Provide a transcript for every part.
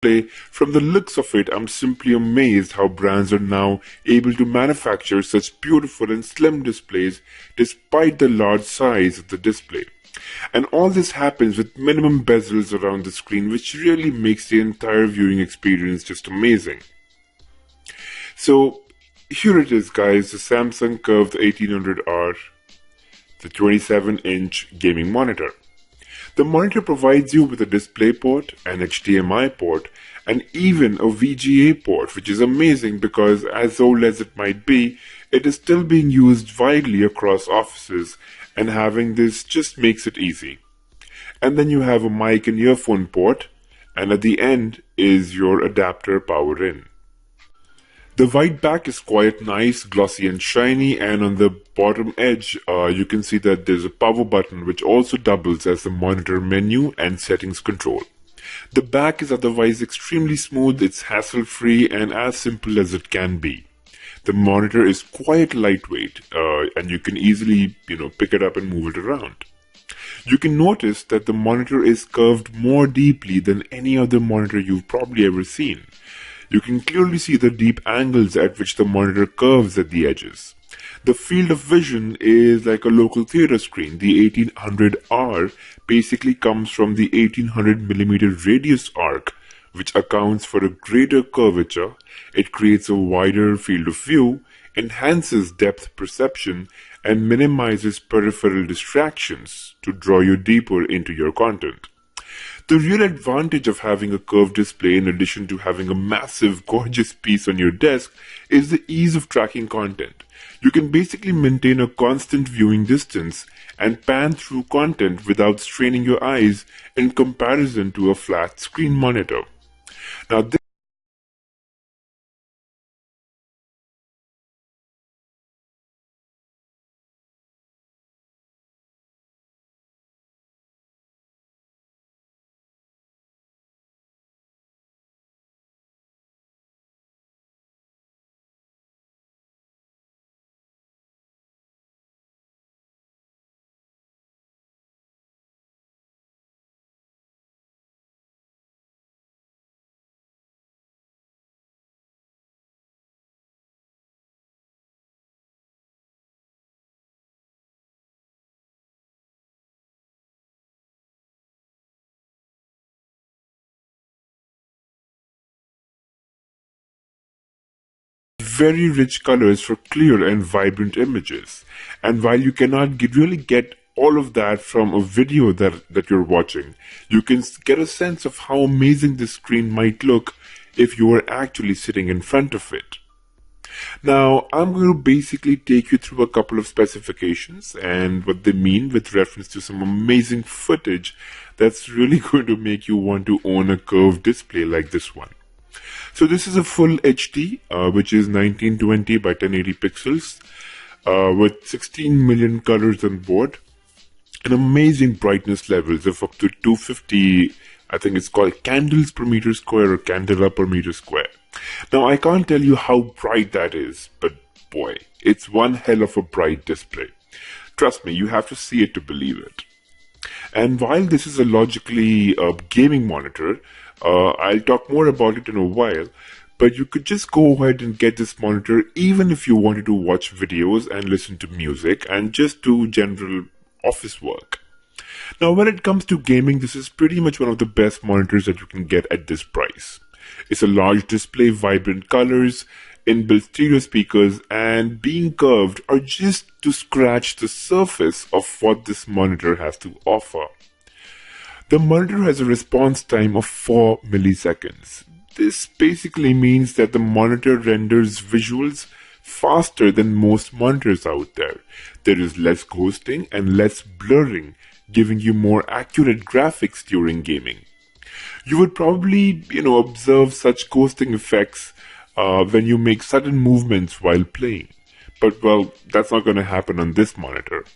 display, from the looks of it, I'm simply amazed how brands are now able to manufacture such beautiful and slim displays despite the large size of the display. And all this happens with minimum bezels around the screen, which really makes the entire viewing experience just amazing. So here it is, guys, the Samsung Curve 1800R, the 27-inch gaming monitor. The monitor provides you with a display port, an HDMI port, and even a VGA port, which is amazing because as old as it might be, it is still being used widely across offices, and having this just makes it easy. And then you have a mic and earphone port, and at the end is your adapter power in. The white back is quite nice, glossy and shiny, and on the bottom edge you can see that there's a power button which also doubles as the monitor menu and settings control. The back is otherwise extremely smooth, it's hassle-free and as simple as it can be. The monitor is quite lightweight and you can easily pick it up and move it around. You can notice that the monitor is curved more deeply than any other monitor you've probably ever seen. You can clearly see the deep angles at which the monitor curves at the edges. The field of vision is like a local theater screen. The 1800R basically comes from the 1800mm radius arc, which accounts for a greater curvature. It creates a wider field of view, enhances depth perception, and minimizes peripheral distractions to draw you deeper into your content. The real advantage of having a curved display, in addition to having a massive, gorgeous piece on your desk, is the ease of tracking content. You can basically maintain a constant viewing distance and pan through content without straining your eyes in comparison to a flat screen monitor. Now, this very rich colors for clear and vibrant images. And while you cannot really get all of that from a video that you're watching, you can get a sense of how amazing this screen might look if you were actually sitting in front of it. Now, I'm going to basically take you through a couple of specifications and what they mean with reference to some amazing footage that's really going to make you want to own a curved display like this one. So this is a full HD, which is 1920 by 1080 pixels, with 16 million colors on board, and amazing brightness levels of up to 250, I think it's called candles per meter square or candela per meter square. Now I can't tell you how bright that is, but boy, it's one hell of a bright display. Trust me, you have to see it to believe it. And while this is a logically gaming monitor, I'll talk more about it in a while, but you could just go ahead and get this monitor even if you wanted to watch videos and listen to music and just do general office work. Now when it comes to gaming, this is pretty much one of the best monitors that you can get at this price. It's a large display, vibrant colors, inbuilt stereo speakers, and being curved are just to scratch the surface of what this monitor has to offer. The monitor has a response time of 4 milliseconds. This basically means that the monitor renders visuals faster than most monitors out there. There is less ghosting and less blurring, giving you more accurate graphics during gaming. You would probably, observe such ghosting effects when you make sudden movements while playing. But well, that's not going to happen on this monitor.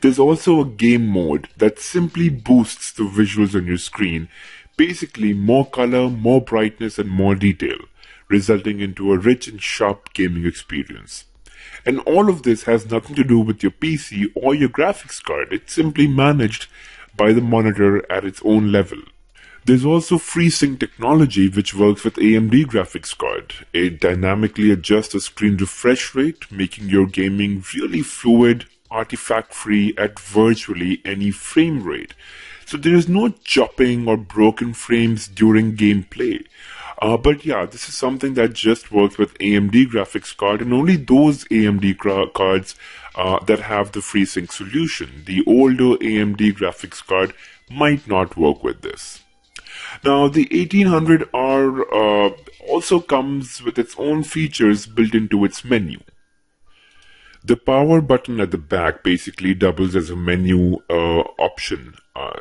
There's also a game mode that simply boosts the visuals on your screen, basically more color, more brightness and more detail, resulting into a rich and sharp gaming experience. And all of this has nothing to do with your PC or your graphics card. It's simply managed by the monitor at its own level. There's also FreeSync technology, which works with AMD graphics card. It dynamically adjusts the screen refresh rate, making your gaming really fluid, artifact-free at virtually any frame rate. So there is no chopping or broken frames during gameplay. But yeah, this is something that just works with AMD graphics card, and only those AMD cards that have the FreeSync solution. The older AMD graphics card might not work with this. Now, the 1800R also comes with its own features built into its menu. The power button at the back basically doubles as a menu option.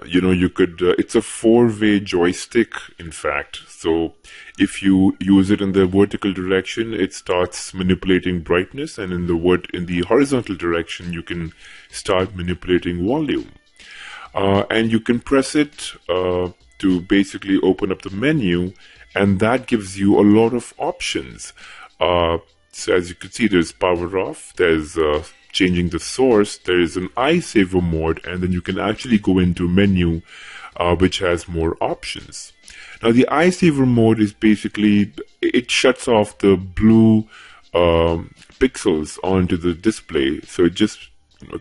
You could, it's a 4-way joystick, in fact. So if you use it in the vertical direction, it starts manipulating brightness, and in the horizontal direction, you can start manipulating volume. And you can press it to basically open up the menu, and that gives you a lot of options. So as you can see, there's power off, there's changing the source, there is an eye saver mode, and then you can actually go into a menu which has more options. Now the eye saver mode is basically, it shuts off the blue pixels onto the display, so it just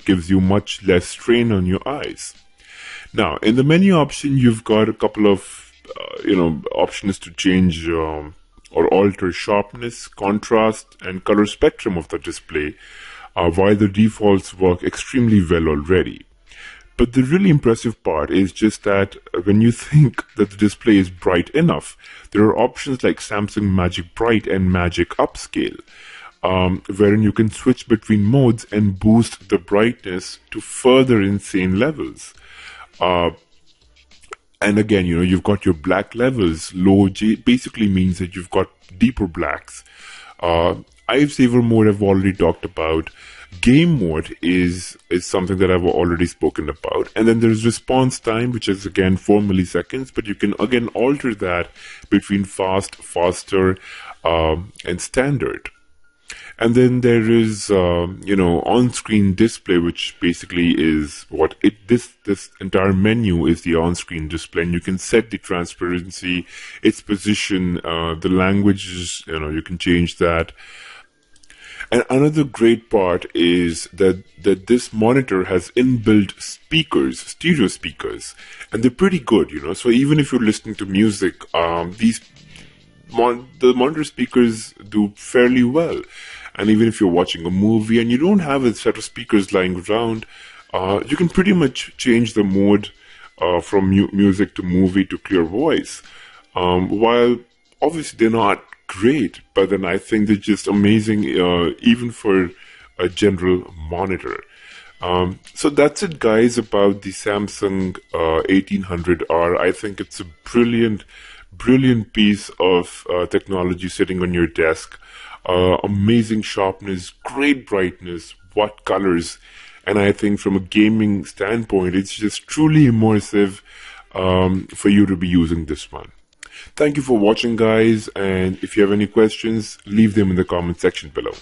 gives you much less strain on your eyes. Now in the menu option, you've got a couple of options to change or alter sharpness, contrast, and color spectrum of the display, while the defaults work extremely well already. But the really impressive part is just that when you think that the display is bright enough, there are options like Samsung Magic Bright and Magic Upscale, wherein you can switch between modes and boost the brightness to further insane levels. And again, you've got your black levels. Low basically means that you've got deeper blacks. Eye saver mode I've already talked about. Game mode is something that I've already spoken about. And then there's response time, which is again 4 milliseconds, but you can again alter that between fast, faster, and standard. And then there is, on-screen display, which basically is what this entire menu is the on-screen display. And you can set the transparency, its position, the languages, you can change that. And another great part is that this monitor has inbuilt speakers, stereo speakers, and they're pretty good, So even if you're listening to music, the monitor speakers do fairly well. And even if you're watching a movie and you don't have a set of speakers lying around, you can pretty much change the mode from music to movie to clear voice. While obviously they're not great, but then I think they're just amazing, even for a general monitor. So that's it, guys, about the Samsung 1800R. I think it's a brilliant piece of technology sitting on your desk. Amazing sharpness, great brightness, what colors, and I think from a gaming standpoint, it's just truly immersive for you to be using this one. Thank you for watching, guys, and if you have any questions, leave them in the comment section below.